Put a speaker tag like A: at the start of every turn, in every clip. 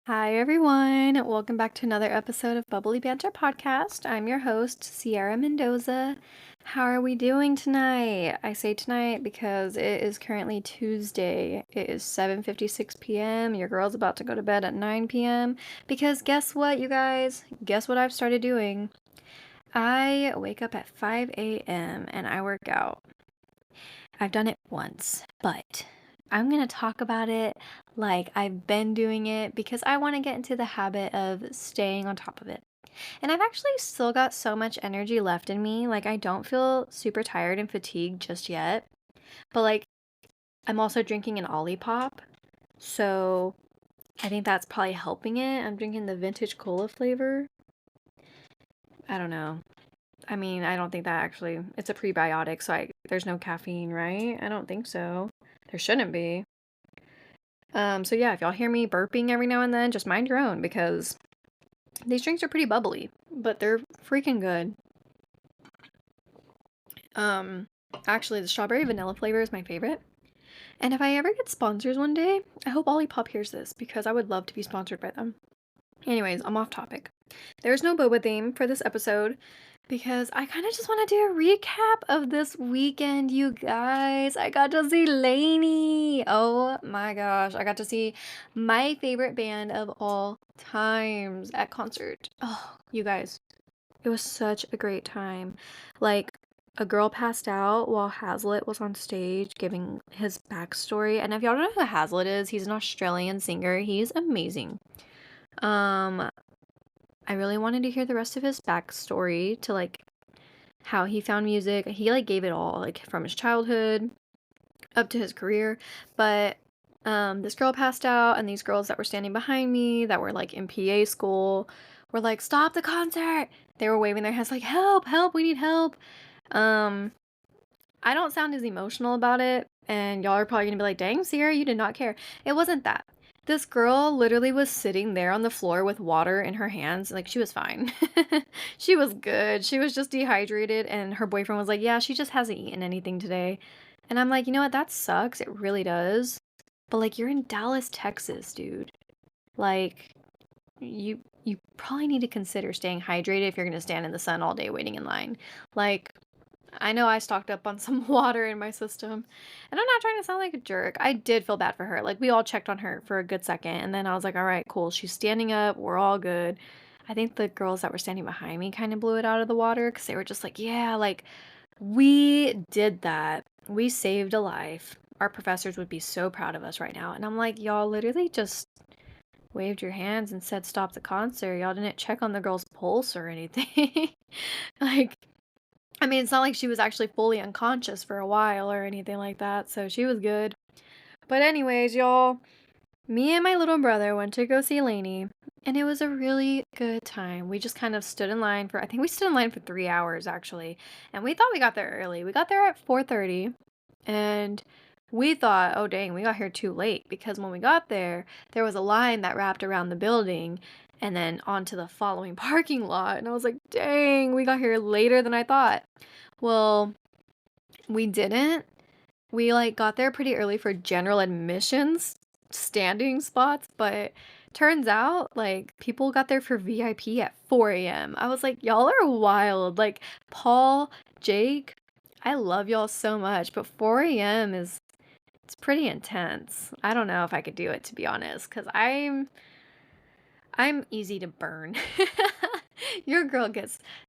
A: Hi, everyone. Welcome back to another episode of Bubbly Banter Podcast. I'm your host, Sierra Mendoza. How are we doing tonight? I say tonight because it is currently Tuesday. It is 7:56 p.m. Your girl's about to go to bed at 9 p.m. Because guess what, you guys? Guess what I've started doing? I wake up at 5 a.m. and I work out. I've done it once, but I'm going to talk about it like I've been doing it because I want to get into the habit of staying on top of it. And I've actually still got so much energy left in me. Like, I don't feel super tired and fatigued just yet. But, like, I'm also drinking an Olipop. So, I think that's probably helping it. I'm drinking the vintage cola flavor. I don't know. I mean, I don't think that actually, it's a prebiotic, so there's no caffeine, right? I don't think so. There shouldn't be. So yeah, if y'all hear me burping every now and then, just mind your own because these drinks are pretty bubbly, but they're freaking good. Actually, the strawberry vanilla flavor is my favorite. And if I ever get sponsors one day, I hope Olipop hears this because I would love to be sponsored by them. Anyways, I'm off topic. There's no boba theme for this episode because I kind of just want to do a recap of this weekend, you guys. I got to see LANY. Oh my gosh. I got to see my favorite band of all times at concert. Oh, you guys. It was such a great time. Like, a girl passed out while Hazlitt was on stage giving his backstory. And if y'all don't know who Hazlitt is, he's an Australian singer. He's amazing. I really wanted to hear the rest of his backstory to like how he found music. He like gave it all, like from his childhood up to his career. But this girl passed out, and these girls that were standing behind me that were like in PA school were like, "Stop the concert!" They were waving their hands like, "Help, help, we need help." Um, I don't sound as emotional about it, and y'all are probably gonna be like, "Dang, Sierra, you did not care." It wasn't that. This girl literally was sitting there on the floor with water in her hands. Like, she was fine. She was good. She was just dehydrated, and her boyfriend was like, "Yeah, she just hasn't eaten anything today." And I'm like, you know what? That sucks. It really does. But, like, you're in Dallas, Texas, dude. Like, you probably need to consider staying hydrated if you're gonna stand in the sun all day waiting in line. Like, I know I stocked up on some water in my system, and I'm not trying to sound like a jerk. I did feel bad for her. Like, we all checked on her for a good second, and then I was like, all right, cool. She's standing up. We're all good. I think the girls that were standing behind me kind of blew it out of the water because they were just like, yeah, like, we did that. We saved a life. Our professors would be so proud of us right now. And I'm like, y'all literally just waved your hands and said stop the concert. Y'all didn't check on the girl's pulse or anything. Like, I mean, it's not like she was actually fully unconscious for a while or anything like that, so she was good. But anyways, y'all, me and my little brother went to go see LANY, and it was a really good time. We just kind of stood in line for, I think we stood in line for 3 hours actually, and we thought we got there early. We got there at 4:30, and we thought, oh dang, we got here too late because when we got there, there was a line that wrapped around the building and then onto the following parking lot. And I was like, dang, we got here later than I thought. Well, we didn't. We like got there pretty early for general admissions standing spots, but turns out like people got there for VIP at 4 a.m. I was like, y'all are wild. Like Paul, Jake, I love y'all so much, but 4 a.m. is it's pretty intense. I don't know if I could do it, to be honest, because I'm easy to burn. Your girl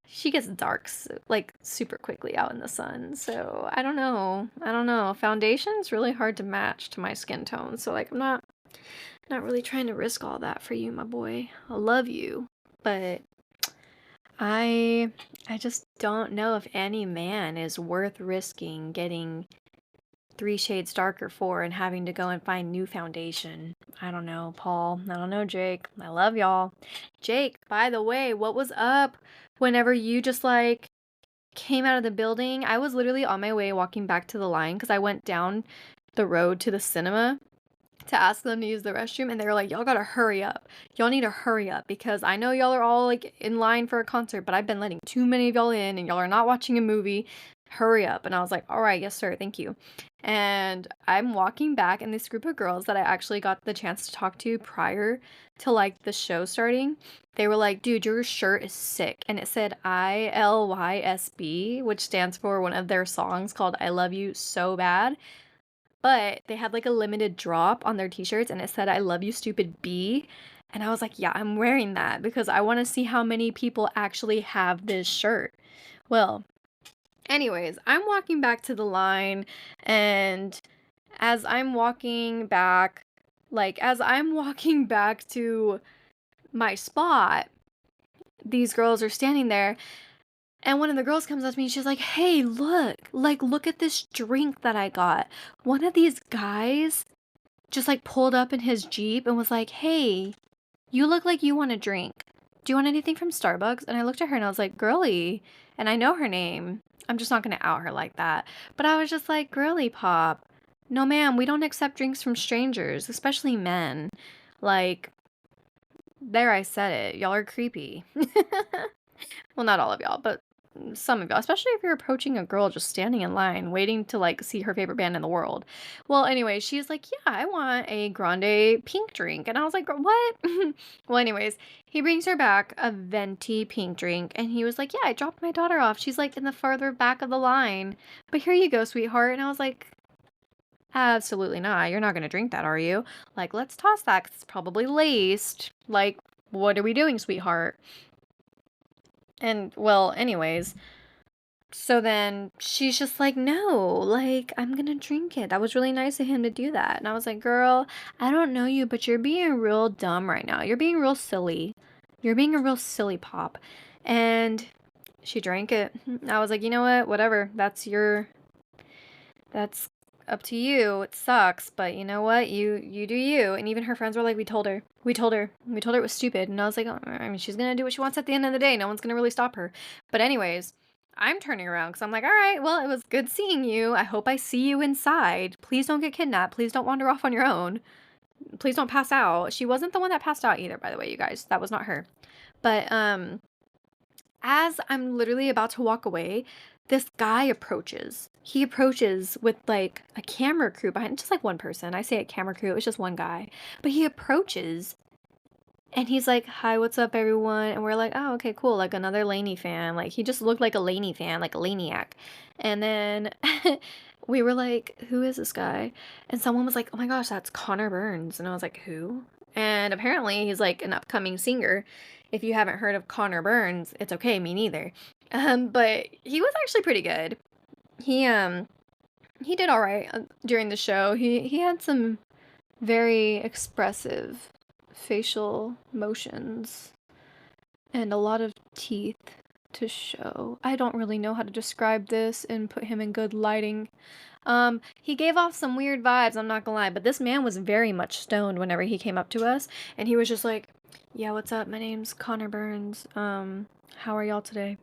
A: she gets dark like super quickly out in the sun. So I don't know. I don't know. Foundation's really hard to match to my skin tone. So like I'm not really trying to risk all that for you, my boy. I love you, but I I just don't know if any man is worth risking getting 3 shades darker for and having to go and find new foundation. I don't know, Paul. I don't know, Jake. I love y'all. Jake, by the way, what was up whenever you just like came out of the building? I was literally on my way walking back to the line because I went down the road to the cinema to ask them to use the restroom, and they were like, y'all gotta hurry up. Y'all need to hurry up because I know y'all are all like in line for a concert, but I've been letting too many of y'all in and y'all are not watching a movie. Hurry up. And I was like, all right, yes, sir, thank you. And I'm walking back, and this group of girls that I actually got the chance to talk to prior to like the show starting, they were like, dude, your shirt is sick. And it said ILYSB, which stands for one of their songs called I Love You So Bad. But they had like a limited drop on their t-shirts, and it said I love you stupid B. And I was like, yeah, I'm wearing that because I want to see how many people actually have this shirt. Well, anyways, I'm walking back to the line, and as I'm walking back, as I'm walking back to my spot, these girls are standing there, and one of the girls comes up to me and she's like, hey, look at this drink that I got. One of these guys just like pulled up in his Jeep and was like, hey, you look like you want a drink. Do you want anything from Starbucks? And I looked at her and I was like, girly. And I know her name. I'm just not going to out her like that. But I was just like, girly pop. No, ma'am, we don't accept drinks from strangers, especially men. Like, there I said it. Y'all are creepy. Well, not all of y'all, but some of y'all, especially if you're approaching a girl just standing in line waiting to like see her favorite band in the world. Well, anyway, she's like, yeah, I want a grande pink drink. And I was like, what? Well, anyways, he brings her back a venti pink drink, and he was like, yeah, I dropped my daughter off. She's like in the farther back of the line, but here you go, sweetheart. And I was like, absolutely not. You're not going to drink that, are you? Like, let's toss that 'cause it's probably laced. Like, what are we doing, sweetheart? And, well, anyways, so then she's just like, no, like, I'm gonna drink it. That was really nice of him to do that. And I was like, girl, I don't know you, but you're being real dumb right now. You're being real silly. You're being a real silly pop. And she drank it. I was like, you know what? Whatever. That's up to you. It sucks, but you know what? You do you. And even her friends were like, we told her it was stupid. And I was like, oh, I mean, she's gonna do what she wants at the end of the day. No one's gonna really stop her. But anyways, I'm turning around because I'm like, all right, well, it was good seeing you. I hope I see you inside. Please don't get kidnapped. Please don't wander off on your own. Please don't pass out. She wasn't the one that passed out either, by the way, you guys. That was not her. But as I'm literally about to walk away, this guy approaches. He approaches with like a camera crew behind, just like one person. I say a camera crew, it was just one guy. But he approaches and he's like, hi, what's up, everyone? And we're like, oh, okay, cool. Like another LANY fan. Like he just looked like a LANY fan, like a Laniac. And then we were like, who is this guy? And someone was like, oh my gosh, that's Connor Burns. And I was like, who? And apparently he's like an upcoming singer. If you haven't heard of Connor Burns, it's okay, me neither. But he was actually pretty good. He did all right during the show. He had some very expressive facial motions and a lot of teeth to show. I don't really know how to describe this and put him in good lighting. He gave off some weird vibes, I'm not gonna lie, but this man was very much stoned whenever he came up to us, and he was just like, yeah, what's up? My name's Connor Burns. How are y'all today?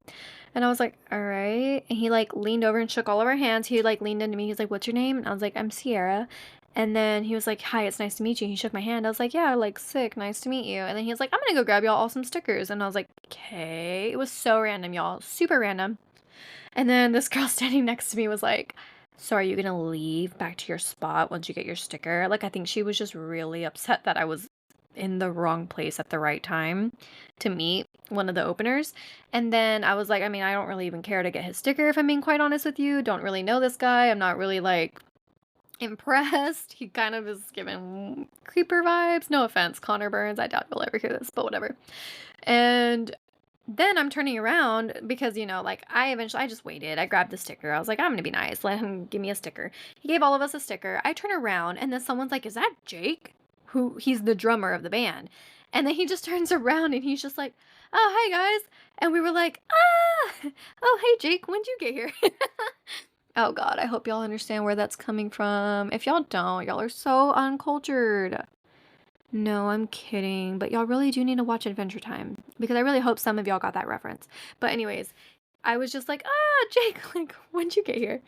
A: And I was like, all right. And he like leaned over and shook all of our hands. He like leaned into me. He's like, what's your name? And I was like, I'm Sierra. And then he was like, hi, it's nice to meet you. He shook my hand. I was like, yeah, like sick, nice to meet you. And then he was like, I'm gonna go grab y'all all some stickers. And I was like, okay. It was so random, y'all. Super random. And then this girl standing next to me was like, so are you gonna leave back to your spot once you get your sticker? Like, I think she was just really upset that I was in the wrong place at the right time to meet one of the openers. And then I was like, I mean, I don't really even care to get his sticker, if I'm being quite honest with you. Don't really know this guy. I'm not really like impressed. He kind of is giving creeper vibes. No offense, Connor Burns. I doubt you'll ever hear this, but whatever. And then I'm turning around because, you know, like I just waited. I grabbed the sticker. I was like, I'm gonna be nice. Let him give me a sticker. He gave all of us a sticker. I turn around and then someone's like, is that Jake? He's the drummer of the band. And then he just turns around and he's just like, oh, hi guys. And we were like, ah, oh, hey Jake, when'd you get here? Oh God, I hope y'all understand where that's coming from. If y'all don't, y'all are so uncultured. No, I'm kidding. But y'all really do need to watch Adventure Time because I really hope some of y'all got that reference. But anyways, I was just like, ah, Jake, like, when'd you get here?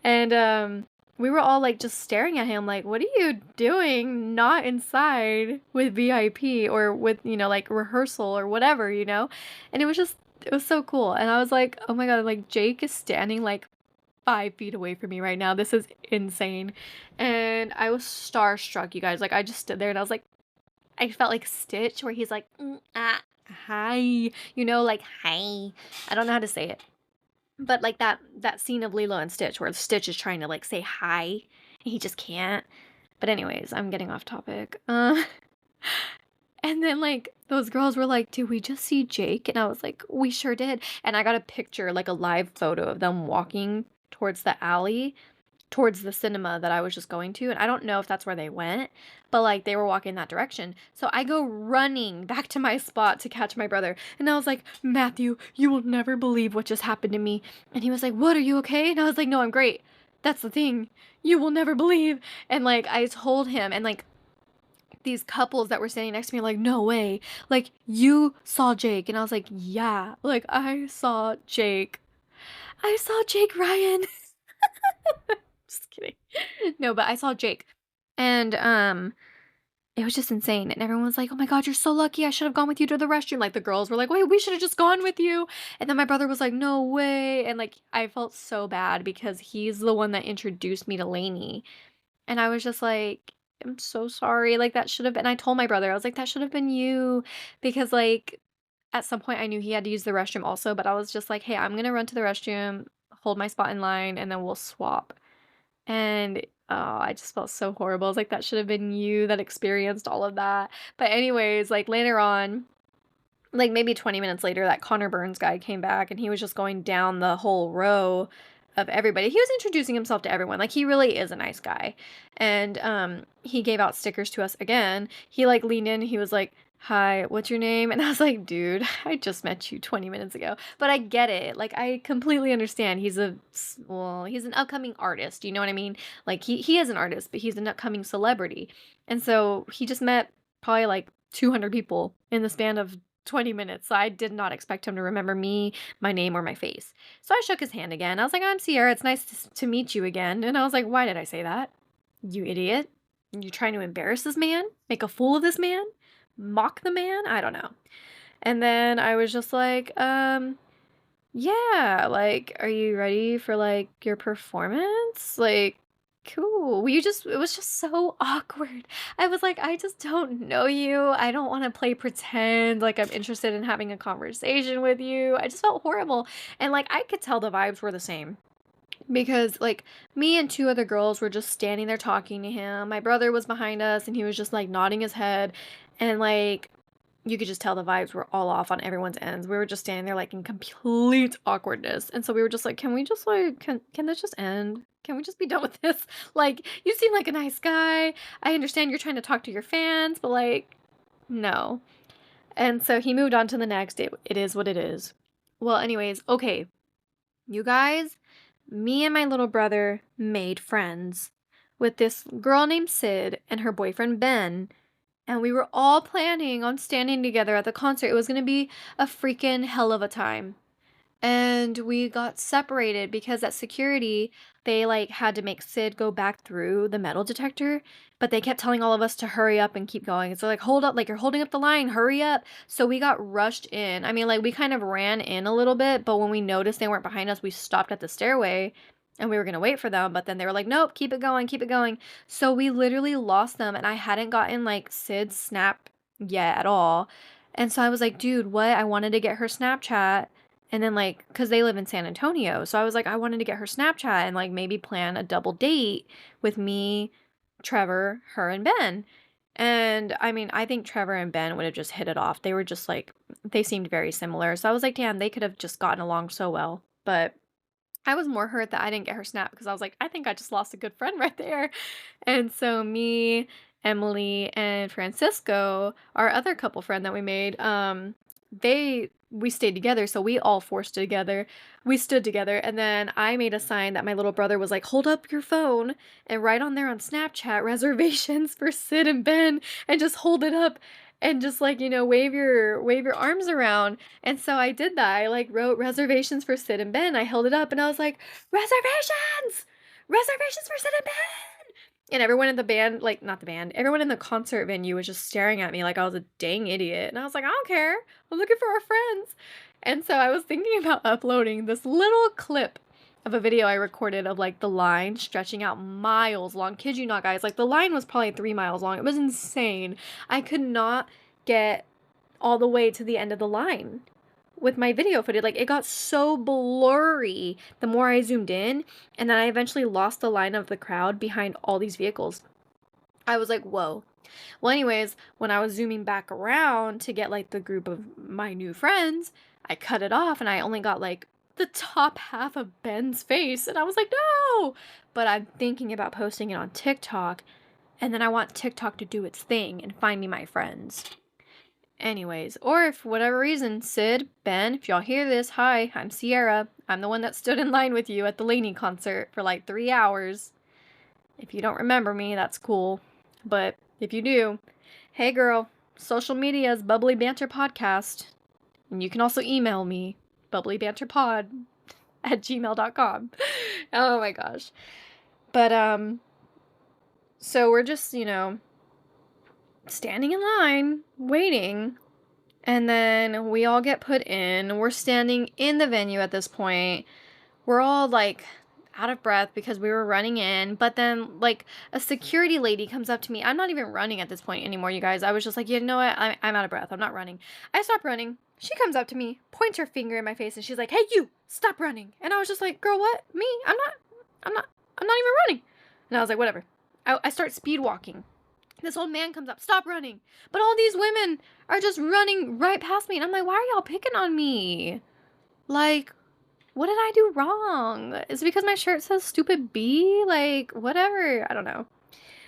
A: And we were all like just staring at him like, what are you doing not inside with VIP or with, you know, like rehearsal or whatever, you know? And it was so cool. And I was like, oh my God, like Jake is standing like 5 feet away from me right now. This is insane. And I was starstruck, you guys. Like, I just stood there and I was like, I felt like Stitch, where he's like, hi, you know, like, hi. I don't know how to say it. But like that scene of Lilo and Stitch where Stitch is trying to like say hi and he just can't. But anyways, I'm getting off topic. And then like those girls were like, "Did we just see Jake?" And I was like, "We sure did." And I got a picture, like a live photo of them walking towards the alley, towards the cinema that I was just going to. And I don't know if that's where they went, but like they were walking that direction. So I go running back to my spot to catch my brother. And I was like, "Matthew, you will never believe what just happened to me." And he was like, "What, are you okay?" And I was like, "No, I'm great. That's the thing. You will never believe." And like I told him, and like these couples that were standing next to me like, "No way. Like you saw Jake." And I was like, "Yeah. Like I saw Jake. I saw Jake Ryan." Just kidding. No, but I saw Jake. And it was just insane. And everyone was like, "Oh my God, you're so lucky. I should have gone with you to the restroom." Like the girls were like, "Wait, we should have just gone with you." And then my brother was like, "No way." And like I felt so bad because he's the one that introduced me to LANY. And I was just like, "I'm so sorry. Like that should have been," I told my brother, I was like, "That should have been you." Because like at some point I knew he had to use the restroom also, but I was just like, "Hey, I'm gonna run to the restroom, hold my spot in line, and then we'll swap." And, oh, I just felt so horrible. I was like, "That should have been you that experienced all of that." But anyways, like, later on, like, maybe 20 minutes later, that Connor Burns guy came back, and he was just going down the whole row of everybody. He was introducing himself to everyone. Like, he really is a nice guy. And, he gave out stickers to us again. He, like, leaned in, he was like, "Hi, what's your name?" And I was like, "Dude, I just met you 20 minutes ago." But I get it. Like, I completely understand. Well, he's an upcoming artist, you know what I mean? Like, he is an artist, but he's an upcoming celebrity. And so he just met probably like 200 people in the span of 20 minutes. So I did not expect him to remember me, my name, or my face. So I shook his hand again. I was like, "I'm Sierra. It's nice to meet you again." And I was like, "Why did I say that? You idiot. You trying to embarrass this man? Make a fool of this man? Mock the man?" I don't know. And then I was just like, yeah, like, "Are you ready for like your performance? Like, cool." It was just so awkward. I was like, "I just don't know you. I don't want to play pretend like I'm interested in having a conversation with you." I just felt horrible. And like I could tell the vibes were the same because like me and two other girls were just standing there talking to him. My brother was behind us and he was just like nodding his head, and like you could just tell the vibes were all off on everyone's ends. We were just standing there like in complete awkwardness. And so we were just like, "Can we just like can this just end? Can we just be done with this? Like, you seem like a nice guy. I understand you're trying to talk to your fans, but like no." And so he moved on to the next. It is what it is. Well, anyways, okay. You guys, me and my little brother made friends with this girl named Sid and her boyfriend Ben, and we were all planning on standing together at the concert. It was gonna be a freaking hell of a time. And we got separated because at security, they like had to make Sid go back through the metal detector, but they kept telling all of us to hurry up and keep going. So like, "Hold up, like you're holding up the line, hurry up." So we got rushed in. I mean, like we kind of ran in a little bit, but when we noticed they weren't behind us, we stopped at the stairway and we were going to wait for them, but then they were like, "Nope, keep it going, keep it going." So we literally lost them, and I hadn't gotten like Sid's snap yet at all. And so I was like, "Dude, what?" I wanted to get her Snapchat. And then, like, because they live in San Antonio, so I was like, I wanted to get her Snapchat and, like, maybe plan a double date with me, Trevor, her, and Ben. And, I mean, I think Trevor and Ben would have just hit it off. They were just, like they seemed very similar. So I was like, "Damn, they could have just gotten along so well." But I was more hurt that I didn't get her Snap because I was like, "I think I just lost a good friend right there." And so me, Emily, and Francisco, our other couple friend that we made, we stayed together, so we all forced together. We stood together, and then I made a sign that my little brother was like, "Hold up your phone and write on there on Snapchat reservations for Sid and Ben," and just hold it up and just like, wave your arms around. And so I did that. I like wrote reservations for Sid and Ben. I held it up and I was like, "Reservations! Reservations for Sid and Ben!" And everyone in the band, like, not the band, everyone in the concert venue was just staring at me like I was a dang idiot. And I was like, "I don't care. I'm looking for our friends." And so I was thinking about uploading this little clip of a video I recorded of like the line stretching out miles long. Kid you not, guys. Like the line was probably 3 miles long. It was insane. I could not get all the way to the end of the line with my video footage. Like it got so blurry the more I zoomed in, and then I eventually lost the line of the crowd behind all these vehicles. I was like, whoa. Well, anyways, when I was zooming back around to get like the group of my new friends, I cut it off and I only got like the top half of Ben's face. And I was like, no. But I'm thinking about posting it on TikTok. And then I want TikTok to do its thing and find me my friends. Anyways, or if for whatever reason, Sid, Ben, if y'all hear this, hi, I'm Sierra. I'm the one that stood in line with you at the LANY concert for like 3 hours. If you don't remember me, that's cool. But if you do, hey girl, social media is Bubbly Banter Podcast. And you can also email me, bubblybanterpod@gmail.com. Oh my gosh. But, so we're just, standing in line, waiting. And then we all get put in. We're standing in the venue at this point. We're all like out of breath because we were running in, but then like a security lady comes up to me. I'm not even running at this point anymore, you guys. I was just like, you know what? I'm out of breath. I'm not running. I stopped running. She comes up to me, points her finger in my face, and she's like, hey, you, stop running. And I was just like, girl, what? Me? I'm not even running. And I was like, whatever. I start speed walking. This old man comes up, stop running. But all these women are just running right past me. And I'm like, why are y'all picking on me? Like, what did I do wrong? Is it because my shirt says stupid B? Like, whatever. I don't know.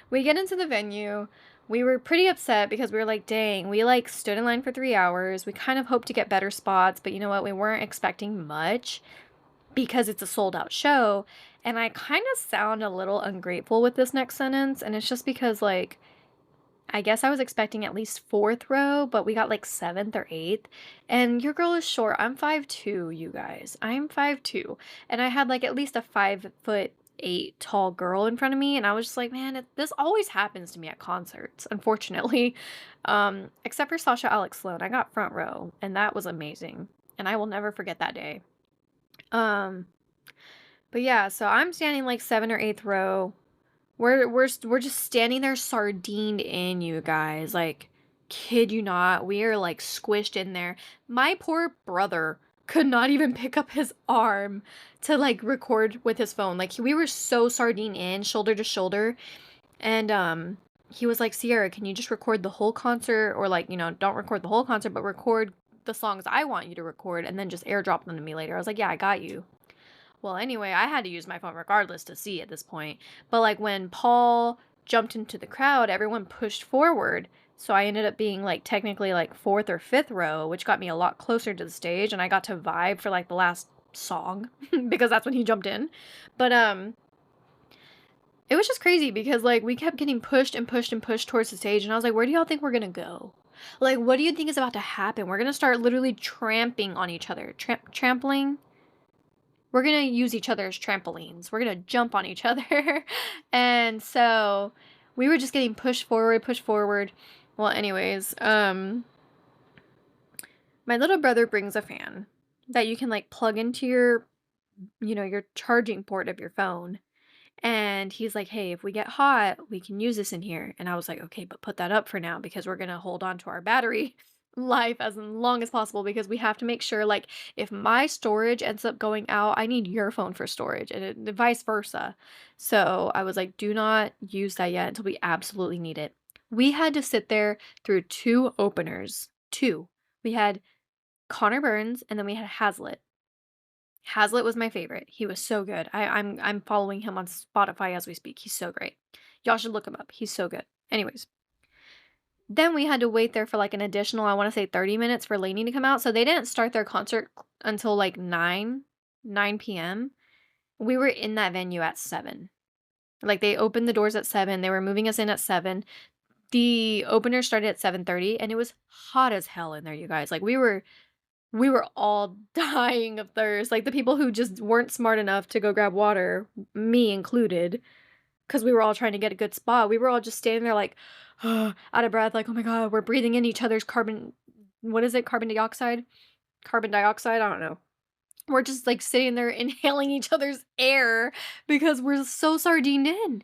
A: We get into the venue. We were pretty upset because we were like, dang, we like stood in line for 3 hours. We kind of hoped to get better spots, but you know what? We weren't expecting much because it's a sold out show. And I kind of sound a little ungrateful with this next sentence. And it's just because, like, I guess I was expecting at least 4th row, but we got like 7th or 8th. And your girl is short. I'm 5'2", you guys. I'm 5'2". And I had like at least a 5'8" tall girl in front of me. And I was just like, man, this always happens to me at concerts, unfortunately. Except for Sasha Alex Sloan. I got front row, and that was amazing. And I will never forget that day. But yeah, so I'm standing like 7th or 8th row. We're just standing there sardined in, you guys. Like, kid you not, we are like squished in there. My poor brother could not even pick up his arm to like record with his phone. Like, we were so sardine in, shoulder to shoulder. And he was like, Sierra, can you just record the whole concert? Or like, don't record the whole concert, but record the songs I want you to record and then just airdrop them to me later. I was like, yeah, I got you. Well, anyway, I had to use my phone regardless to see at this point. But like when Paul jumped into the crowd, everyone pushed forward. So I ended up being like technically like 4th or 5th row, which got me a lot closer to the stage, and I got to vibe for like the last song because that's when he jumped in. But it was just crazy because like we kept getting pushed and pushed and pushed towards the stage, and I was like, where do y'all think we're gonna go? Like, what do you think is about to happen? We're gonna start literally tramping on each other. Trampling? We're going to use each other as trampolines. We're going to jump on each other. And so we were just getting pushed forward, pushed forward. Well, anyways, my little brother brings a fan that you can like plug into your, your charging port of your phone. And he's like, hey, if we get hot, we can use this in here. And I was like, okay, but put that up for now because we're going to hold on to our battery life as long as possible because we have to make sure, like, if my storage ends up going out, I need your phone for storage and vice versa. So I was like, do not use that yet until we absolutely need it. We had to sit there through 2 openers. 2. We had Connor Burns and then we had Hazlitt. Hazlitt was my favorite. He was so good. I'm following him on Spotify as we speak. He's so great. Y'all should look him up. He's so good. Anyways, then we had to wait there for like an additional, I want to say 30 minutes for LANY to come out. So they didn't start their concert until like 9 p.m. We were in that venue at 7. Like they opened the doors at 7. They were moving us in at 7. The opener started at 7:30 and it was hot as hell in there, you guys. Like we were all dying of thirst. Like the people who just weren't smart enough to go grab water, me included, because we were all trying to get a good spot. We were all just standing there like, out of breath, like, oh my God, we're breathing in each other's carbon. What is it? Carbon dioxide? Carbon dioxide? I don't know. We're just, like, sitting there inhaling each other's air because we're so sardined in.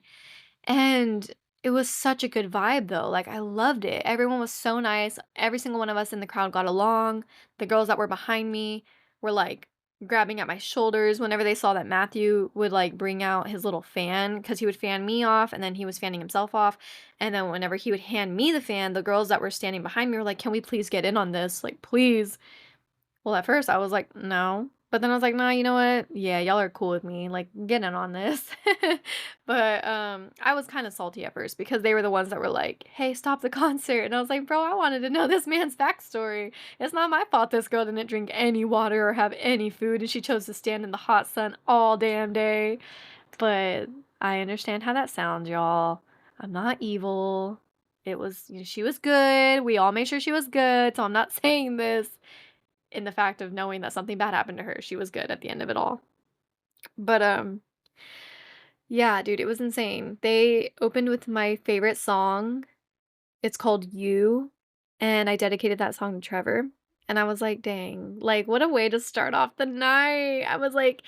A: And it was such a good vibe though, like, I loved it. Everyone was so nice. Every single one of us in the crowd got along. The girls that were behind me were, like, grabbing at my shoulders whenever they saw that Matthew would, like, bring out his little fan, because he would fan me off, and then he was fanning himself off, and then whenever he would hand me the fan, the girls that were standing behind me were like, "Can we please get in on this? Like, please." Well, at first I was like, "No." But then I was like, "Nah, you know what? Yeah, y'all are cool with me. Like, get in on this." But I was kind of salty at first because they were the ones that were like, "Hey, stop the concert." And I was like, "Bro, I wanted to know this man's backstory. It's not my fault this girl didn't drink any water or have any food and she chose to stand in the hot sun all damn day." But I understand how that sounds, y'all. I'm not evil. She was good. We all made sure she was good. So I'm not saying this in the fact of knowing that something bad happened to her. She was good at the end of it all. But, yeah, dude, it was insane. They opened with my favorite song. It's called You, and I dedicated that song to Trevor. And I was like, dang, like, what a way to start off the night. I was like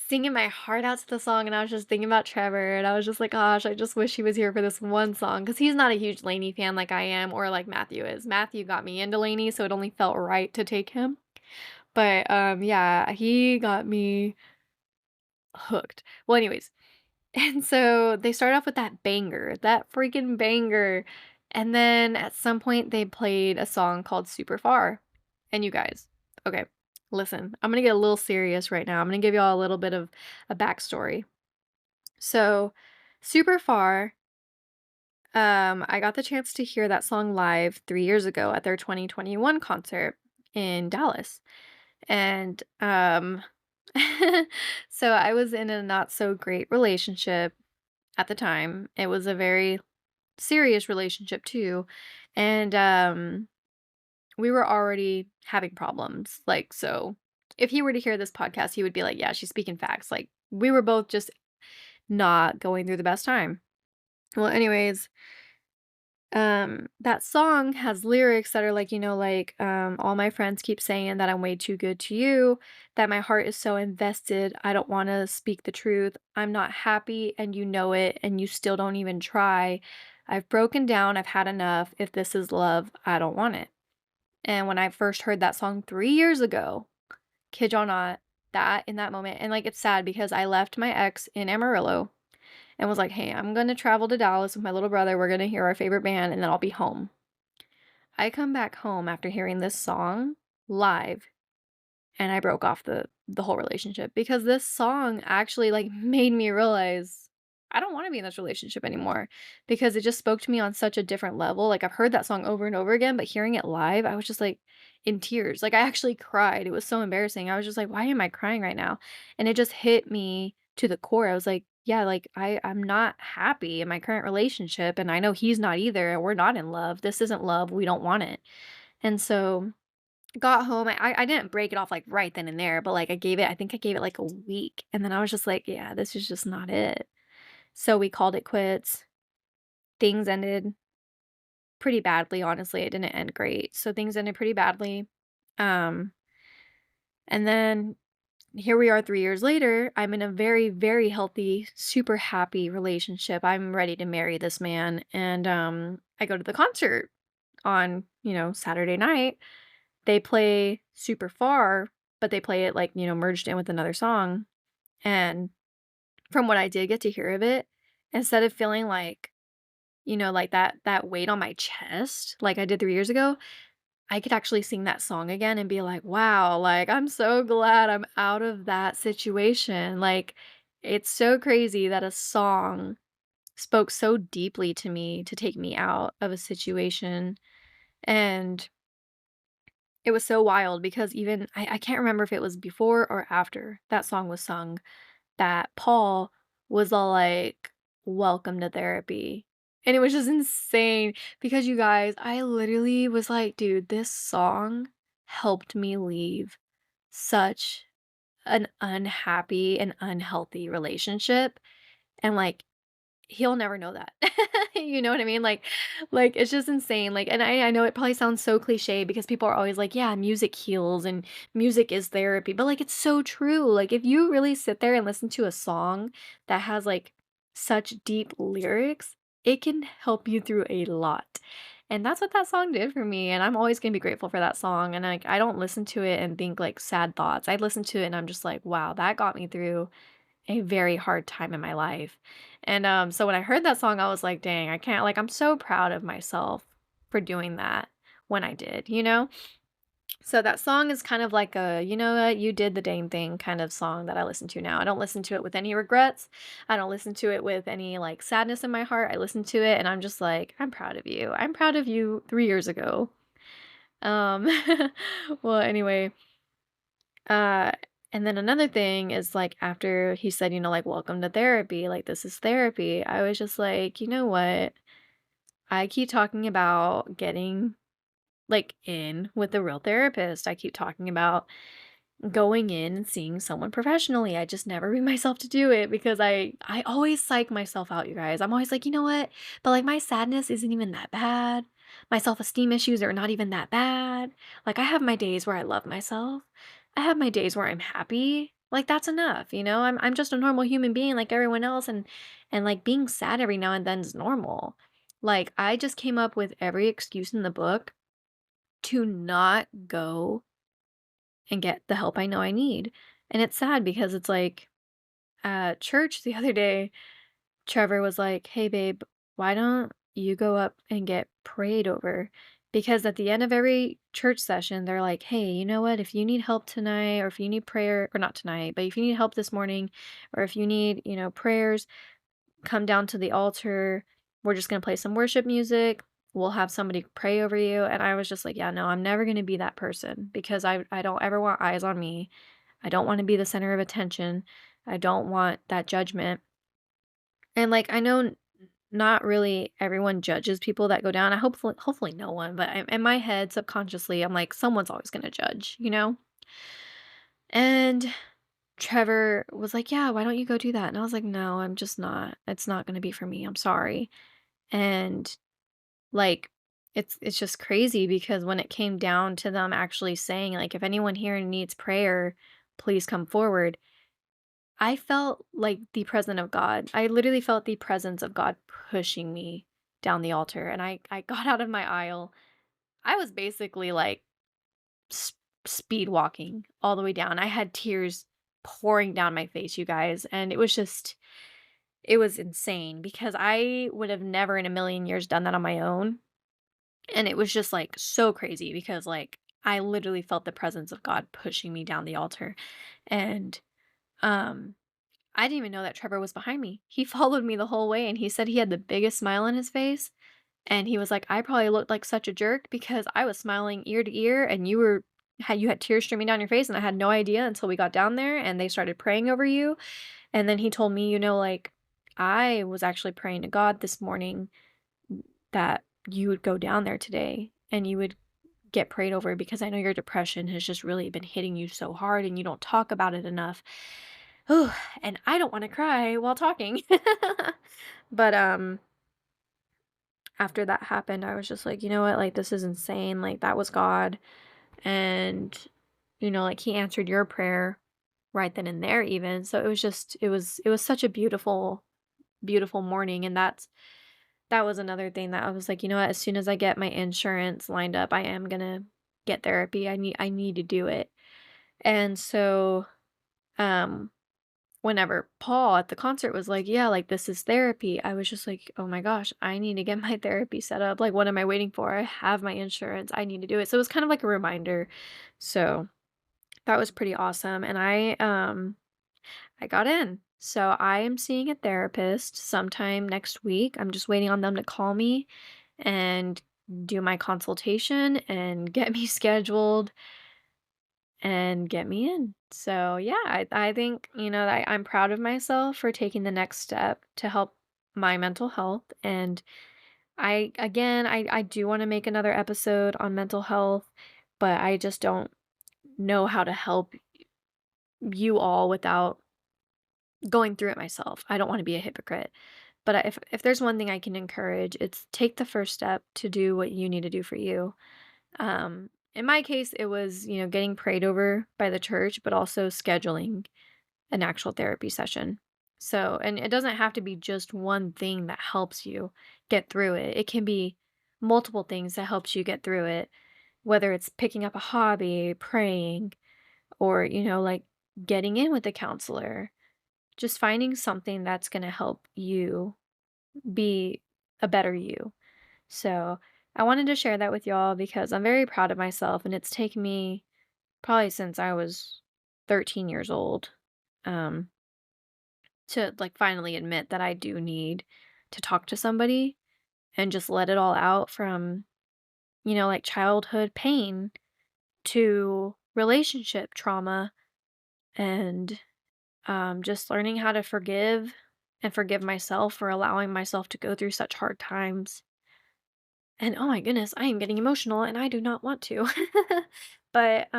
A: singing my heart out to the song, and I was just thinking about Trevor, and I was just like, gosh, I just wish he was here for this one song because he's not a huge LANY fan like I am or like Matthew is. Matthew got me into LANY, so it only felt right to take him. But, yeah, he got me hooked. Well, anyways, and so they start off with that banger, that freaking banger, and then at some point they played a song called Super Far. And you guys, okay, listen, I'm gonna get a little serious right now. I'm gonna give y'all a little bit of a backstory. So, Super Far, I got the chance to hear that song live 3 years ago at their 2021 concert in Dallas. And, so I was in a not so great relationship at the time. It was a very serious relationship too. And, we were already having problems. Like, so if he were to hear this podcast, he would be like, yeah, she's speaking facts. Like, we were both just not going through the best time. Well, anyways, that song has lyrics that are like, all my friends keep saying that I'm way too good to you, that my heart is so invested, I don't want to speak the truth. I'm not happy and you know it, and you still don't even try. I've broken down, I've had enough. If this is love, I don't want it. And when I first heard that song 3 years ago, kid y'all not, that in that moment, and like it's sad because I left my ex in Amarillo and was like, "Hey, I'm gonna travel to Dallas with my little brother. We're gonna hear our favorite band, and then I'll be home." I come back home after hearing this song live, and I broke off the whole relationship because this song actually like made me realize I don't want to be in this relationship anymore because it just spoke to me on such a different level. Like I've heard that song over and over again, but hearing it live, I was just like in tears. Like I actually cried. It was so embarrassing. I was just like, why am I crying right now? And it just hit me to the core. I was like, yeah, like I'm not happy in my current relationship and I know he's not either and we're not in love. This isn't love. We don't want it. And so got home, I didn't break it off, like, right then and there, but, like, I think I gave it, like, a week, and then I was just like, "Yeah, this is just not it." So we called it quits. Things ended pretty badly, honestly, it didn't end great. So things ended pretty badly, um, and then here we are 3 years later, I'm in a very, very healthy, super happy relationship. I'm ready to marry this man, and, I go to the concert on, Saturday night. They play super far, but they play it, like, merged in with another song, and from what I did get to hear of it, instead of feeling like, like that weight on my chest like I did 3 years ago, I could actually sing that song again and be like, "Wow, like, I'm so glad I'm out of that situation." Like, it's so crazy that a song spoke so deeply to me to take me out of a situation, and it was so wild because even I can't remember if it was before or after that song was sung that Paul was all like, "Welcome to therapy." And it was just insane because you guys, I literally was like, "Dude, this song helped me leave such an unhappy and unhealthy relationship." And like he'll never know that. You know what I mean? Like, it's just insane, like, and I know it probably sounds so cliche because people are always like, "Yeah, music heals and music is therapy," but, like, it's so true, like, if you really sit there and listen to a song that has, like, such deep lyrics, it can help you through a lot, and that's what that song did for me, and I'm always gonna be grateful for that song, and, like, I don't listen to it and think, like, sad thoughts. I listen to it and I'm just like, "Wow, that got me through a very hard time in my life." And, so when I heard that song, I was like, "Dang, I can't," like, I'm so proud of myself for doing that when I did, you know? So that song is kind of like a, "You know what? You did the dang thing," kind of song that I listen to now. I don't listen to it with any regrets. I don't listen to it with any, like, sadness in my heart. I listen to it and I'm just like, "I'm proud of you. I'm proud of you 3 years ago." Um, well, anyway, uh, and then another thing is, like, after he said, like, "Welcome to therapy, like, this is therapy," I was just like, "You know what? I keep talking about getting, like, in with a real therapist. I keep talking about going in and seeing someone professionally. I just never bring myself to do it because I always psych myself out, you guys. I'm always like, "You know what? But, like, my sadness isn't even that bad. My self-esteem issues are not even that bad. Like, I have my days where I love myself. I have my days where I'm happy. Like, that's enough, you know? I'm just a normal human being like everyone else, and, like, being sad every now and then is normal." Like, I just came up with every excuse in the book to not go and get the help I know I need. And it's sad because it's like at church the other day, Trevor was like, "Hey, babe, why don't you go up and get prayed over?" Because at the end of every church session, they're like, "Hey, you know what? If you need help tonight, or if you need prayer, or not tonight, but if you need help this morning, or if you need, prayers, come down to the altar. We're just going to play some worship music. We'll have somebody pray over you." And I was just like, "Yeah, no, I'm never going to be that person because I don't ever want eyes on me. I don't want to be the center of attention. I don't want that judgment." And, like, I know not really everyone judges people that go down. I hopefully no one, but in my head subconsciously I'm like someone's always going to judge, you know? And Trevor was like, "Yeah, why don't you go do that?" And I was like, "No, I'm just not. It's not going to be for me. I'm sorry." And, like, it's just crazy because when it came down to them actually saying, like, "If anyone here needs prayer, please come forward," I felt like the presence of God. I literally felt the presence of God pushing me down the altar, and I got out of my aisle. I was basically, like, s speed walking all the way down. I had tears pouring down my face, you guys, and it was insane because I would have never in a million years done that on my own. And it was just, like, so crazy because, like, I literally felt the presence of God pushing me down the altar, and, um, I didn't even know that Trevor was behind me. He followed me the whole way, and he said he had the biggest smile on his face, and he was like, "I probably looked like such a jerk because I was smiling ear to ear, and you had tears streaming down your face, and I had no idea until we got down there, and they started praying over you." And then he told me, like, "I was actually praying to God this morning that you would go down there today and you would get prayed over because I know your depression has just really been hitting you so hard and you don't talk about it enough." Ooh, and I don't want to cry while talking. But after that happened, I was just like, "You know what? Like, this is insane. Like, that was God." And like, he answered your prayer right then and there even. So it was such a beautiful morning, and that was another thing that I was like, "You know what? As soon as I get my insurance lined up, I am gonna get therapy. I need to do it." And so, um, whenever Paul at the concert was like, "Yeah, like, this is therapy," I was just like, "Oh my gosh, I need to get my therapy set up. Like, what am I waiting for? I have my insurance. I need to do it." So it was kind of like a reminder. So that was pretty awesome. And I got in. So I am seeing a therapist sometime next week. I'm just waiting on them to call me and do my consultation and get me scheduled and get me in. So yeah, I think, that I'm proud of myself for taking the next step to help my mental health. And I do want to make another episode on mental health, but I just don't know how to help you all without going through it myself. I don't want to be a hypocrite. But if there's one thing I can encourage, it's take the first step to do what you need to do for you. In my case, it was, getting prayed over by the church, but also scheduling an actual therapy session. So, and it doesn't have to be just one thing that helps you get through it. It can be multiple things that helps you get through it, whether it's picking up a hobby, praying, or, like getting in with a counselor. Just finding something that's going to help you be a better you. So, I wanted to share that with y'all because I'm very proud of myself and it's taken me probably since I was 13 years old. Um to like finally admit that I do need to talk to somebody and just let it all out from, like childhood pain to relationship trauma and just learning how to forgive and forgive myself for allowing myself to go through such hard times. And oh my goodness, I am getting emotional and I do not want to. But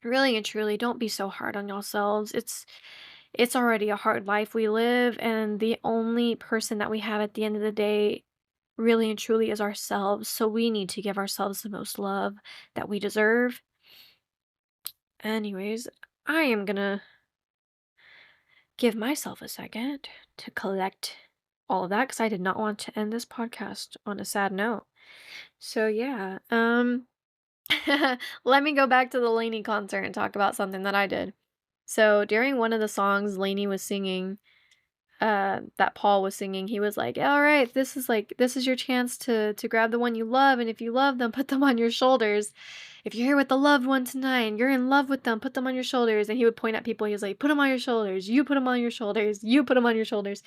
A: really and truly, don't be so hard on yourselves. It's already a hard life we live, and the only person that we have at the end of the day really and truly is ourselves. So we need to give ourselves the most love that we deserve. Anyways, I am gonna give myself a second to collect all of that because I did not want to end this podcast on a sad note. So yeah, let me go back to the LANY concert and talk about something that I did. So during one of the songs LANY was singing, that Paul was singing, he was like, "All right, this is your chance to grab the one you love, and if you love them, put them on your shoulders. If you're here with the loved one tonight and you're in love with them, put them on your shoulders." And he would point at people. He was like, "Put them on your shoulders. You put them on your shoulders. You put them on your shoulders."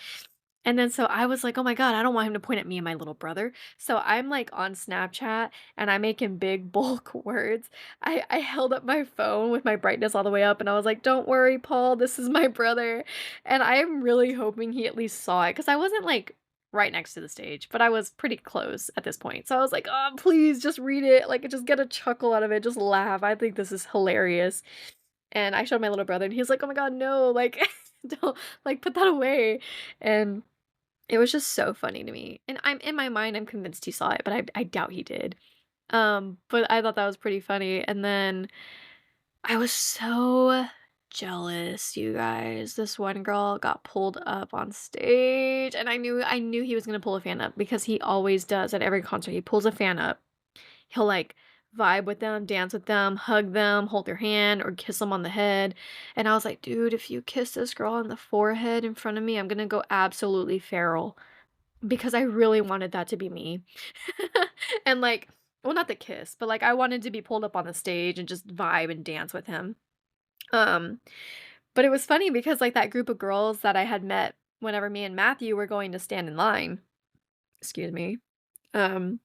A: And then so I was like, "Oh my god, I don't want him to point at me and my little brother." So I'm like on Snapchat and I'm making big bulk words. I held up my phone with my brightness all the way up and I was like, "Don't worry, Paul, this is my brother." And I am really hoping he at least saw it because I wasn't like right next to the stage, but I was pretty close at this point. So I was like, "Oh, please just read it. Like just get a chuckle out of it. Just laugh. I think this is hilarious." And I showed my little brother and he was like, "Oh my god, no. Like don't like put that away." And it was just so funny to me, and I'm in my mind, I'm convinced he saw it, but I doubt he did. But I thought that was pretty funny, and then I was so jealous, you guys. This one girl got pulled up on stage, and I knew he was gonna pull a fan up because he always does at every concert. He pulls a fan up. He'll like vibe with them, dance with them, hug them, hold their hand, or kiss them on the head. And I was like, dude, if you kiss this girl on the forehead in front of me, I'm gonna go absolutely feral. Because I really wanted that to be me. And, like well, not the kiss, but, like, I wanted to be pulled up on the stage and just vibe and dance with him. Um, but it was funny because, like, that group of girls that I had met whenever me and Matthew were going to stand in line excuse me, um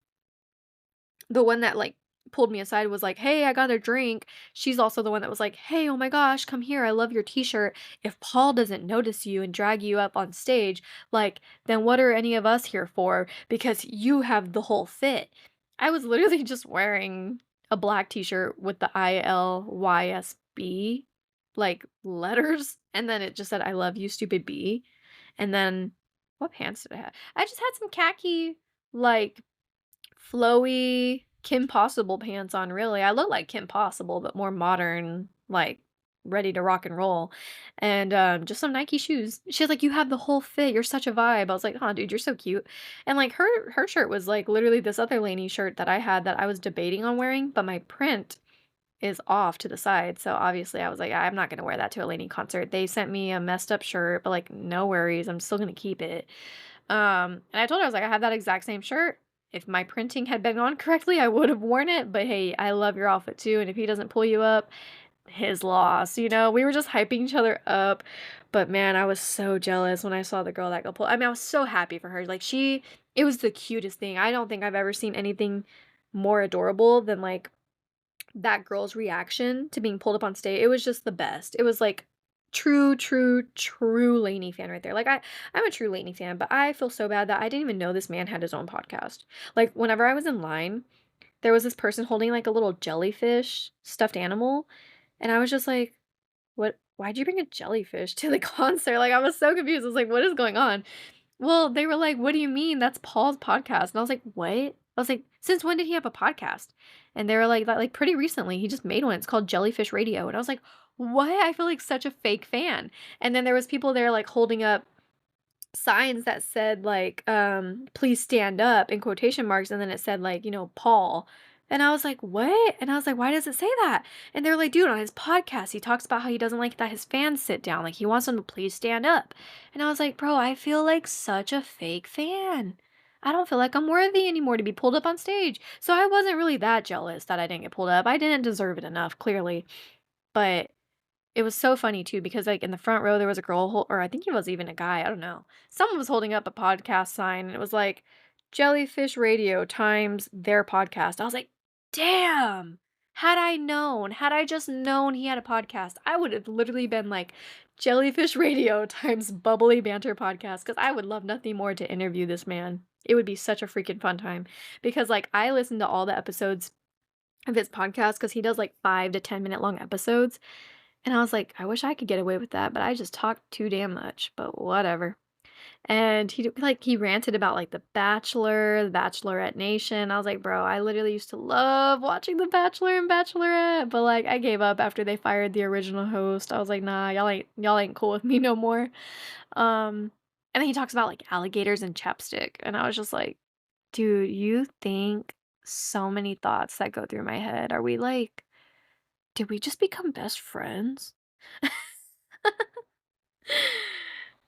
A: the one that, like, pulled me aside was like, "Hey, I got a drink." She's also the one that was like, "Hey, oh my gosh, come here. I love your t-shirt. If Paul doesn't notice you and drag you up on stage, like, then what are any of us here for? Because you have the whole fit." I was literally just wearing a black t-shirt with the ILYSB, like, letters, and then it just said, "I love you, stupid bee." And then what pants did I have? I just had some khaki, like, flowy Kim Possible pants on, really. I look like Kim Possible, but more modern, like, ready to rock and roll, and, just some Nike shoes. She's like, "You have the whole fit, you're such a vibe." I was like, "Aw, dude, you're so cute." And, like, her shirt was, like, literally this other LANY shirt that I had that I was debating on wearing, but my print is off to the side, so obviously I was like, "I'm not gonna wear that to a LANY concert." They sent me a messed up shirt, but, like, no worries, I'm still gonna keep it. And I told her, I was like, "I have that exact same shirt. If my printing had been on correctly, I would have worn it, but hey, I love your outfit too, and if he doesn't pull you up, his loss." We were just hyping each other up, but man, I was so jealous when I saw the girl that got pulled. I mean, I was so happy for her. Like it was the cutest thing. I don't think I've ever seen anything more adorable than like that girl's reaction to being pulled up on stage. It was just the best. It was like true, true, true LANY fan right there. Like I'm a true LANY fan, but I feel so bad that I didn't even know this man had his own podcast. Like whenever I was in line, there was this person holding like a little jellyfish stuffed animal, and I was just like, "What? Why'd you bring a jellyfish to the concert?" Like I was so confused. I was like, "What is going on?" Well, they were like, "What do you mean? That's Paul's podcast." And I was like, "What?" I was like, "Since when did he have a podcast?" And they were like, "That like pretty recently. He just made one. It's called Jellyfish Radio." And I was like, "What?" I feel like such a fake fan. And then there was people there like holding up signs that said like, "Please stand up" in quotation marks, and then it said like, Paul. And I was like, "What?" And I was like, "Why does it say that?" And they're like, "Dude, on his podcast, he talks about how he doesn't like that his fans sit down. Like he wants them to please stand up." And I was like, "Bro, I feel like such a fake fan. I don't feel like I'm worthy anymore to be pulled up on stage." So I wasn't really that jealous that I didn't get pulled up. I didn't deserve it enough, clearly. But it was so funny too because, like, in the front row, there was a girl or I think it was even a guy, I don't know. Someone was holding up a podcast sign, and it was like, "Jellyfish Radio times their podcast." I was like, "Damn! Had I just known he had a podcast, I would have literally been like, Jellyfish Radio times Bubbly Banter Podcast, because I would love nothing more to interview this man. It would be such a freaking fun time because, like, I listened to all the episodes of his podcast because he does, like, 5 to 10-minute long episodes, and I was like, "I wish I could get away with that, but I just talk too damn much, but whatever." And he ranted about, like, The Bachelor, The Bachelorette Nation. I was like, "Bro, I literally used to love watching The Bachelor and Bachelorette, but, like, I gave up after they fired the original host." I was like, "Nah, y'all ain't cool with me no more." And then he talks about, like, alligators and chapstick, and I was just like, "Dude, you think so many thoughts that go through my head. Are we like did we just become best friends?"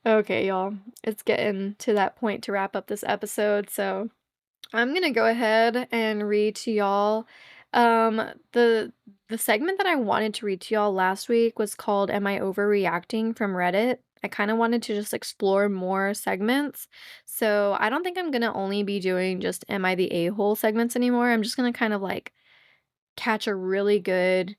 A: Okay, y'all. It's getting to that point to wrap up this episode, so I'm gonna go ahead and read to y'all. Um, the segment that I wanted to read to y'all last week was called "Am I Overreacting?" from Reddit. I kind of wanted to just explore more segments. So I don't think I'm gonna only be doing just "Am I the a-hole?" segments anymore. I'm just gonna kind of like catch a really good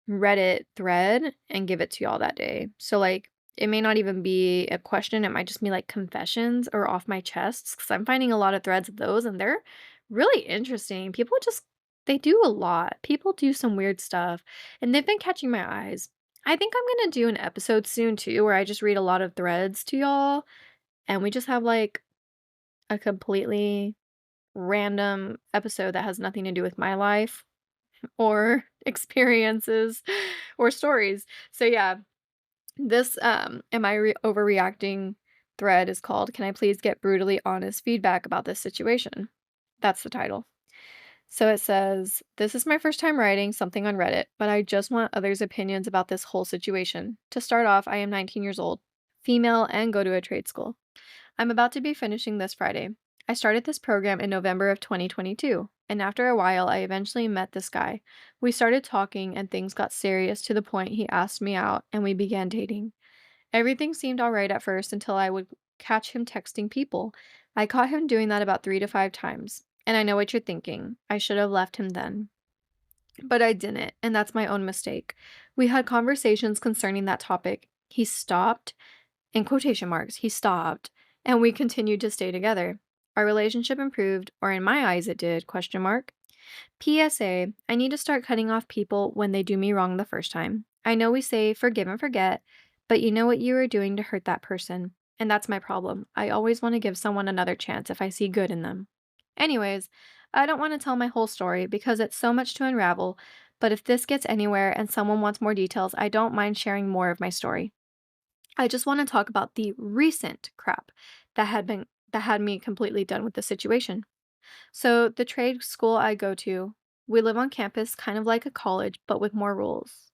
A: Reddit thread and give it to y'all that day. So, like, it may not even be a question, it might just be like confessions or off my chests because I'm finding a lot of threads of those and they're really interesting. People just, they do a lot. People do some weird stuff and they've been catching my eyes. I think I'm gonna do an episode soon too where I just read a lot of threads to y'all and we just have like a completely random episode that has nothing to do with my life or experiences or stories. So yeah, this am I overreacting thread is called "Can I please get brutally honest feedback about this situation?" That's the title. So it says, "This is my first time writing something on Reddit, but I just want others' opinions about this whole situation. To start off, I am 19 years old, female, and go to a trade school. I'm about to be finishing this Friday. I started this program in November of 2022, and after a while, I eventually met this guy. We started talking, and things got serious to the point he asked me out, and we began dating. Everything seemed all right at first until I would catch him texting people. I caught him doing that about 3 to 5 times. And I know what you're thinking. I should have left him then. But I didn't, and that's my own mistake. We had conversations concerning that topic. He stopped, in quotation marks, he stopped, and we continued to stay together. Our relationship improved, or in my eyes it did, question mark. PSA, I need to start cutting off people when they do me wrong the first time. I know we say forgive and forget, but you know what you are doing to hurt that person. And that's my problem. I always want to give someone another chance if I see good in them. Anyways, I don't want to tell my whole story because it's so much to unravel, but if this gets anywhere and someone wants more details, I don't mind sharing more of my story. I just want to talk about the recent crap that had me completely done with the situation. So, the trade school I go to, we live on campus kind of like a college, but with more rules.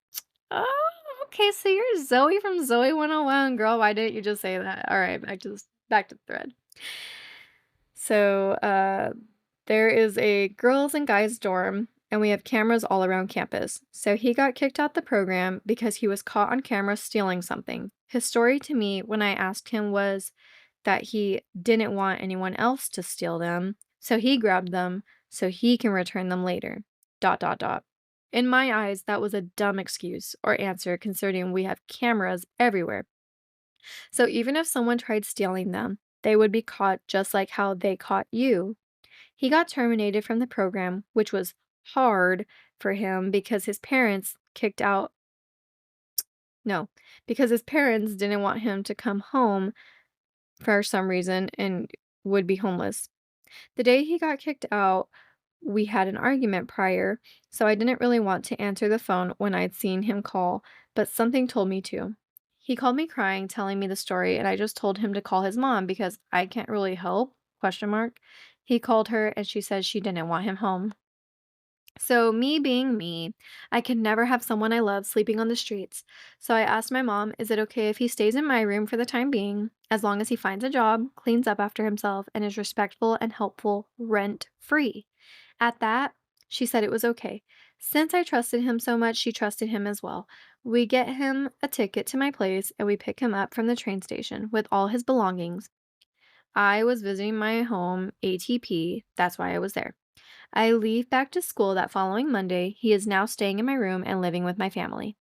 A: Oh, okay, so you're Zoe from Zoe 101, girl. Why didn't you just say that? All right, back to the thread. So, there is a girls and guys dorm, and we have cameras all around campus. So he got kicked out the program because he was caught on camera stealing something. His story to me when I asked him was that he didn't want anyone else to steal them, so he grabbed them so he can return them later. Dot dot dot. In my eyes, that was a dumb excuse or answer considering we have cameras everywhere. So even if someone tried stealing them, they would be caught just like how they caught you. He got terminated from the program, which was hard for him because his parents kicked out. No, because his parents didn't want him to come home for some reason and would be homeless. The day he got kicked out, we had an argument prior, so I didn't really want to answer the phone when I'd seen him call, but something told me to. He called me crying, telling me the story, and I just told him to call his mom because I can't really help? Question mark. He called her and she said she didn't want him home. So, me being me, I could never have someone I love sleeping on the streets. So, I asked my mom, is it okay if he stays in my room for the time being, as long as he finds a job, cleans up after himself, and is respectful and helpful rent free? At that, she said it was okay. Since I trusted him so much, she trusted him as well. We get him a ticket to my place and we pick him up from the train station with all his belongings. I was visiting my home ATP, that's why I was there. I leave back to school that following Monday. He is now staying in my room and living with my family.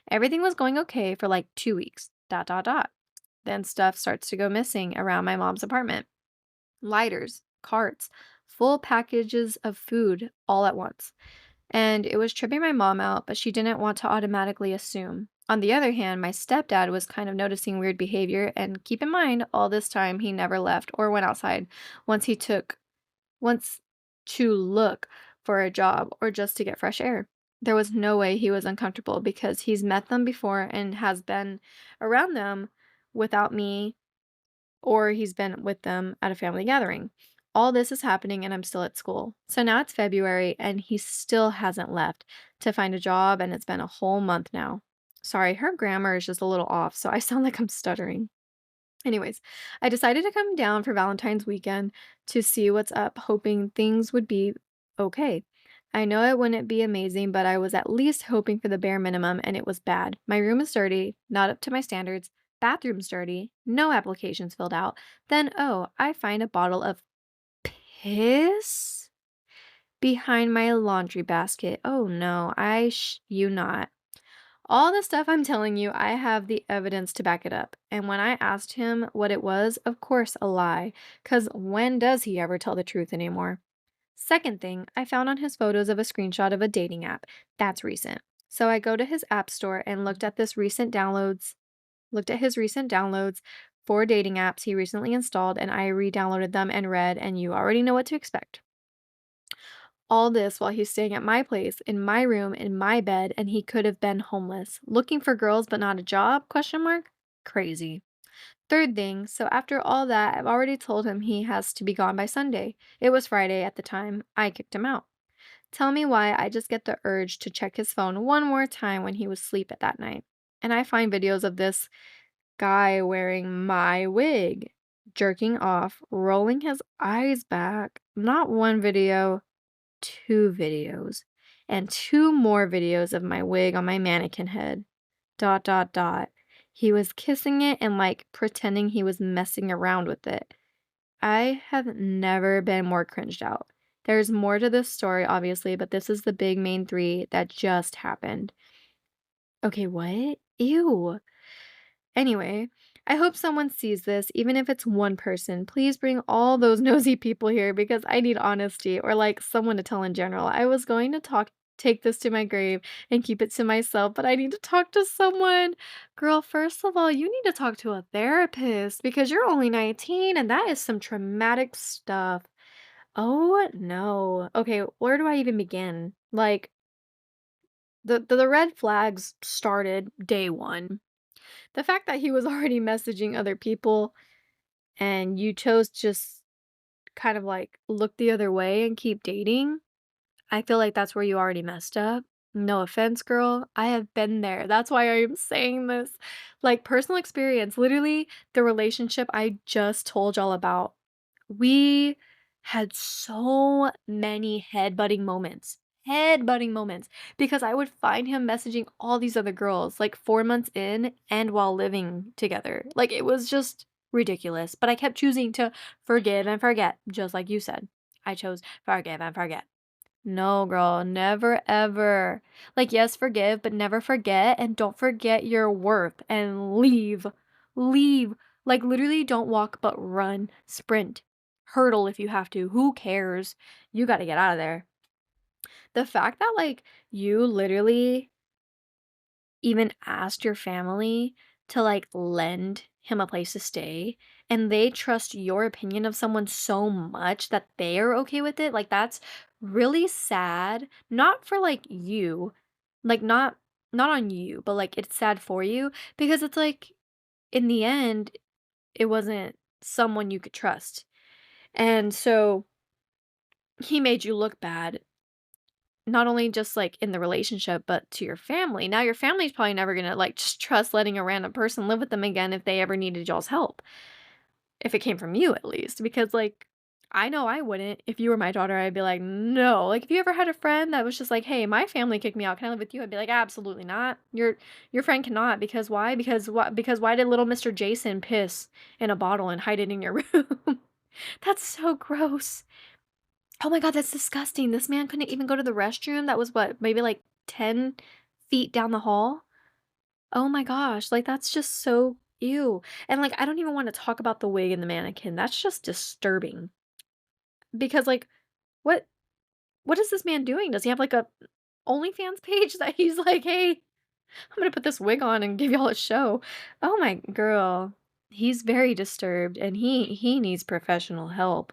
A: Everything was going okay for like 2 weeks. Dot dot dot. Then stuff starts to go missing around my mom's apartment. Lighters, carts, full packages of food all at once. And it was tripping my mom out, but she didn't want to automatically assume. On the other hand, my stepdad was kind of noticing weird behavior, and keep in mind, all this time he never left or went outside once he took once to look for a job or just to get fresh air. There was no way he was uncomfortable because he's met them before and has been around them without me, or he's been with them at a family gathering. All this is happening and I'm still at school. So now it's February and he still hasn't left to find a job, and it's been a whole month now. Sorry, her grammar is just a little off, so I sound like I'm stuttering. Anyways, I decided to come down for Valentine's weekend to see what's up, hoping things would be okay. I know it wouldn't be amazing, but I was at least hoping for the bare minimum, and it was bad. My room is dirty, not up to my standards. Bathroom's dirty, no applications filled out. Then, oh, I find a bottle of piss behind my laundry basket. Oh no, you not. All the stuff I'm telling you, I have the evidence to back it up. And when I asked him what it was, of course, a lie. Because when does he ever tell the truth anymore? Second thing, I found on his photos of a screenshot of a dating app. That's recent. So I go to his app store and looked at his recent downloads for dating apps he recently installed, and I re-downloaded them and read, and you already know what to expect. All this while he's staying at my place, in my room, in my bed, and he could have been homeless. Looking for girls but not a job? Question mark. Crazy. Third thing, so after all that, I've already told him he has to be gone by Sunday. It was Friday at the time. I kicked him out. Tell me why I just get the urge to check his phone one more time when he was asleep at that night. And I find videos of this guy wearing my wig, jerking off, rolling his eyes back. Not one video, 2 videos, and 2 more videos of my wig on my mannequin head. Dot, dot, dot. He was kissing it and, like, pretending he was messing around with it. I have never been more cringed out. There's more to this story, obviously, but this is the big main 3 that just happened. Okay, what? Ew. Anyway, I hope someone sees this, even if it's one person. Please bring all those nosy people here because I need honesty, or like someone to tell in general. I was going to take this to my grave and keep it to myself, but I need to talk to someone. Girl, first of all, you need to talk to a therapist because you're only 19 and that is some traumatic stuff. Oh no. Okay, where do I even begin? Like the red flags started day 1. The fact that he was already messaging other people and you chose to just kind of like look the other way and keep dating, I feel like that's where you already messed up. No offense, girl. I have been there. That's why I am saying this. Like personal experience, literally the relationship I just told y'all about. We had so many head-butting moments. Head-butting moments because I would find him messaging all these other girls like 4 months in and while living together. Like it was just ridiculous, but I kept choosing to forgive and forget, just like you said. I chose forgive and forget. No, girl, never ever. Like, yes, forgive, but never forget. And don't forget your worth and leave. Leave. Like, literally, don't walk, but run. Sprint. Hurdle if you have to. Who cares? You got to get out of there. The fact that, like, you literally even asked your family to, like, lend him a place to stay, and they trust your opinion of someone so much that they're okay with it, like, that's really sad, not for, like, you, like, not on you, but, like, it's sad for you because it's like, in the end, it wasn't someone you could trust, and so he made you look bad, not only just, like, in the relationship, but to your family. Now your family's probably never gonna, like, just trust letting a random person live with them again if they ever needed y'all's help. If it came from you, at least, because, like, I know I wouldn't. If you were my daughter, I'd be like, "No." Like, if you ever had a friend that was just like, "Hey, my family kicked me out. Can I live with you?" I'd be like, "Absolutely not. Your friend cannot, because why? Because why did little Mr. Jason piss in a bottle and hide it in your room?" That's so gross. Oh my god, that's disgusting. This man couldn't even go to the restroom that was what, maybe, like, 10 feet down the hall? Oh my gosh, like, that's just so ew. And, like, I don't even wanna talk about the wig and the mannequin. That's just disturbing. Because, like, what what is this man doing? Does he have, like, a OnlyFans page that he's like, "Hey, I'm gonna put this wig on and give y'all a show." Oh my girl. He's very disturbed, and he needs professional help.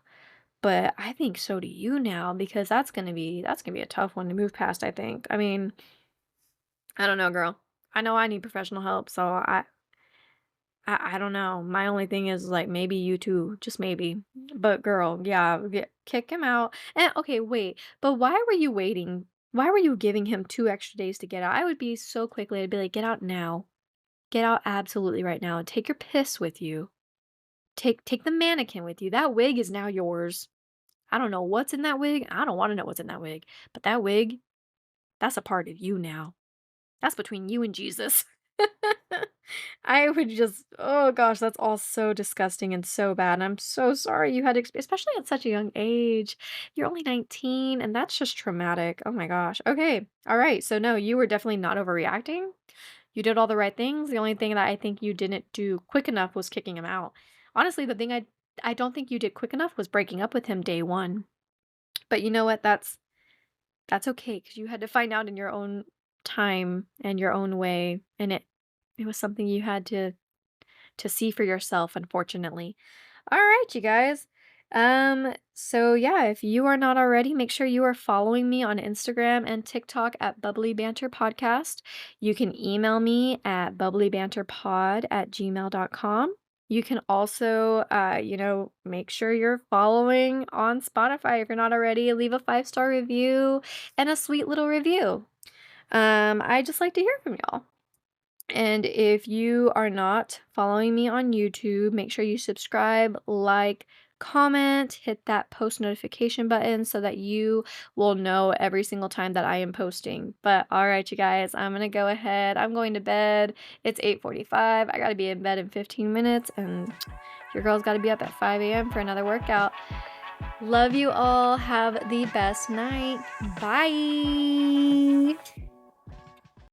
A: But I think so do you now, because that's gonna be a tough one to move past, I think. I mean, I don't know, girl. I know I need professional help, so I don't know. My only thing is, like, maybe you too, just maybe. But girl, yeah, kick him out. And okay, wait. But why were you waiting? Why were you giving him 2 extra days to get out? I would be so quickly. I'd be like, "Get out now. Get out absolutely right now. Take your piss with you. Take the mannequin with you. That wig is now yours. I don't know what's in that wig. I don't want to know what's in that wig. But that wig, that's a part of you now. That's between you and Jesus." I would just, oh gosh, that's all so disgusting and so bad. And I'm so sorry you had to, especially at such a young age. You're only 19, and that's just traumatic. Oh my gosh. Okay. All right. So, no, you were definitely not overreacting. You did all the right things. The only thing that I think you didn't do quick enough was kicking him out. Honestly, the thing I don't think you did quick enough was breaking up with him day one. But you know what? That's okay, because you had to find out in your own time and your own way, and it was something you had to see for yourself, unfortunately. All right, you guys. So yeah, if you are not already, make sure you are following me on Instagram and TikTok at Bubbly Banter Podcast. You can email me at bubblybanterpod@gmail.com. You can also, make sure you're following on Spotify if you're not already. Leave a 5-star review and a sweet little review. I just like to hear from y'all. And if you are not following me on YouTube, make sure you subscribe, like, comment, hit that post notification button so that you will know every single time that I am posting. But all right, you guys, I'm going to go ahead. I'm going to bed. It's 8:45. I got to be in bed in 15 minutes, and your girl's got to be up at 5 a.m. for another workout. Love you all. Have the best night. Bye.